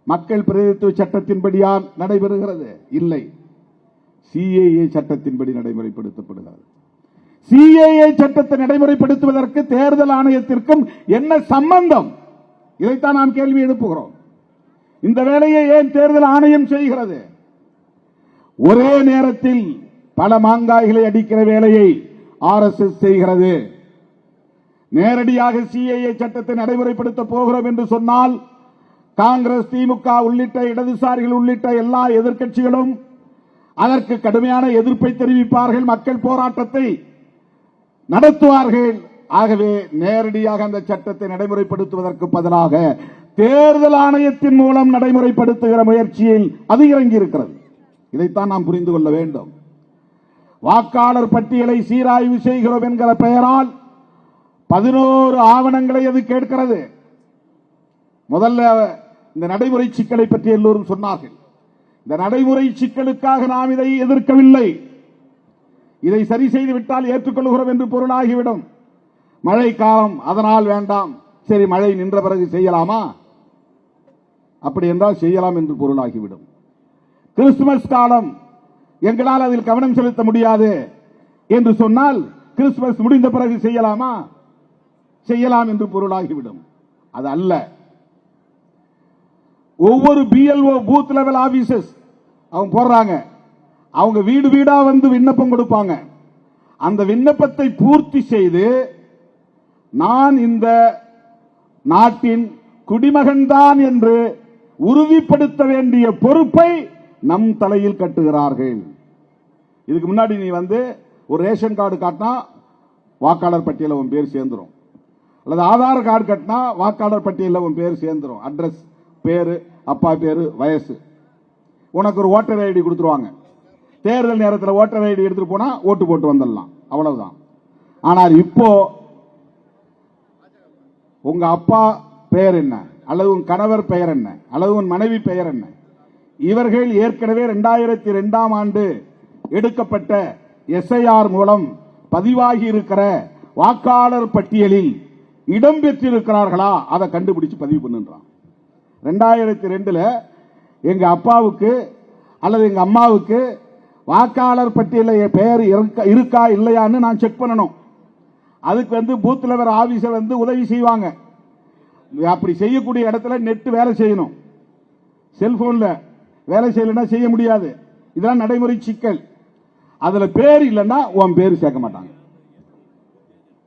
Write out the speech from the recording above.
மக்கள் பிரதிநிதித்துவ சட்டத்தின்படியா நடைபெறுகிறது? இல்லை, சிஏஏ சட்டத்தின்படி நடைமுறைப்படுத்தப்படுகிறது. சிஏஏ சட்டத்தை நடைமுறைப்படுத்துவதற்கு தேர்தல் ஆணையத்திற்கும் என்ன சம்பந்தம்? இதைத்தான் நாம் கேள்வி எழுப்புகிறோம். இந்த வேலையை ஏன் தேர்தல் ஆணையம் செய்கிறது? ஒரே நேரத்தில் பல மாங்காய்களை அடிக்கிற வேலையை ஆர்எஸ்எஸ் செய்கிறது. நேரடியாக சிஏஏ சட்டத்தை நடைமுறைப்படுத்த போகிறோம் என்று சொன்னால் காங்கிரஸ், திமுக உள்ளிட்ட இடதுசாரிகள் உள்ளிட்ட எல்லா எதிர்க்கட்சிகளும் அதற்கு கடுமையான எதிர்ப்பை தெரிவிப்பார்கள், மக்கள் போராட்டத்தை நடத்துவார்கள். ஆகவே நேரடியாக அந்த சட்டத்தை நடைமுறைப்படுத்துவதற்கு பதிலாக தேர்தல் ஆணையத்தின் மூலம் நடைமுறைப்படுத்துகிற முயற்சியில் அது இறங்கியிருக்கிறது. இதைத்தான் நாம் புரிந்து கொள்ள வேண்டும். வாக்காளர் பட்டியலை சீராய்வு செய்கிறோம் என்கிற பெயரால் 11 ஆவணங்களை அது கேட்கிறது. முதல்ல இந்த நடைமுறை சிக்கலை பற்றி எல்லோரும் சொன்னார்கள். இந்த நடைமுறை சிக்கலுக்காக நாம் இதை எதிர்க்கவில்லை. இதை சரி செய்து விட்டால் ஏற்றுக்கொள்கிறோம் என்று பொருளாகிவிடும். மழை காலம், அதனால் வேண்டாம். சரி, மழை நின்ற பிறகு செய்யலாமா? அப்படி என்றால் செய்யலாம் என்று பொருளாகிவிடும். கிறிஸ்துமஸ் காலம், எங்களால் அதில் கவனம் செலுத்த முடியாது என்று சொன்னால் கிறிஸ்துமஸ் முடிந்த பிறகு செய்யலாமா? செய்யலாம் என்று பொருளாகிவிடும். அது அல்ல. ஒவ்வொரு பிஎல்ஓ பூத் லெவல் ஆபீசர்ஸ் அவங்க போடுறாங்க, அவங்க வீடு வீடா வந்து விண்ணப்பம் கொடுப்பாங்க. அந்த விண்ணப்பத்தை பூர்த்தி செய்து நான் இந்த நாட்டின் குடிமகன்தான் என்று உறுதிப்படுத்த வேண்டிய பொறுப்பை நம் தலையில் கட்டுகிறார்கள். இதுக்கு முன்னாடி நீ வந்து ஒரு ரேஷன் கார்டு காட்டினா வாக்காளர் பட்டியலில் உன் பேர் சேர்ந்துரும், அல்லது ஆதார் கார்டு கட்டினா வாக்காளர் பட்டியலில் உன் பேர் சேர்ந்துரும். அட்ரஸ், பேரு, அப்பா பேரு, வயசு. உனக்கு ஒரு ஓட்டர் ஐடி கொடுத்துருவாங்க. தேர்தல் நேரத்தில் ஓட்டர் ஐடி எடுத்துட்டு போனா ஓட்டு போட்டு வந்துடலாம், அவ்வளவுதான். ஆனால் இப்போ உங்க அப்பா பெயர் என்ன, அல்லது உன் கணவர் பெயர் என்ன, அல்லது உன் மனைவி பெயர் என்ன, இவர்கள் ஏற்கனவே 2002ஆம் ஆண்டு எடுக்கப்பட்ட எஸ்ஐஆர் மூலம் பதிவாகி இருக்கிற வாக்காளர் பட்டியலில் இடம் பெற்றிருக்கிறார்களா அதை கண்டுபிடிச்சு பதிவு பண்ணுறான். 2002ல் எங்க அப்பாவுக்கு அல்லது எங்க அம்மாவுக்கு வாக்காளர் பட்டியலில் பெயர் இருக்கா இல்லையான்னு நான் செக் பண்ணணும். அதுக்கு வந்து பூத் லெவல் ஆபீசர் வந்து உதவி செய்வாங்க. அப்படி செய்யக்கூடிய இடத்துல நெட் வேலை செய்யணும், செல்போன்ல வேலை செய்யலன்னா செய்ய முடியாது. இதெல்லாம் நடைமுறை சிக்கல். அதுல பேர் இல்லைன்னா உன் பேர் சேர்க்க மாட்டாங்க.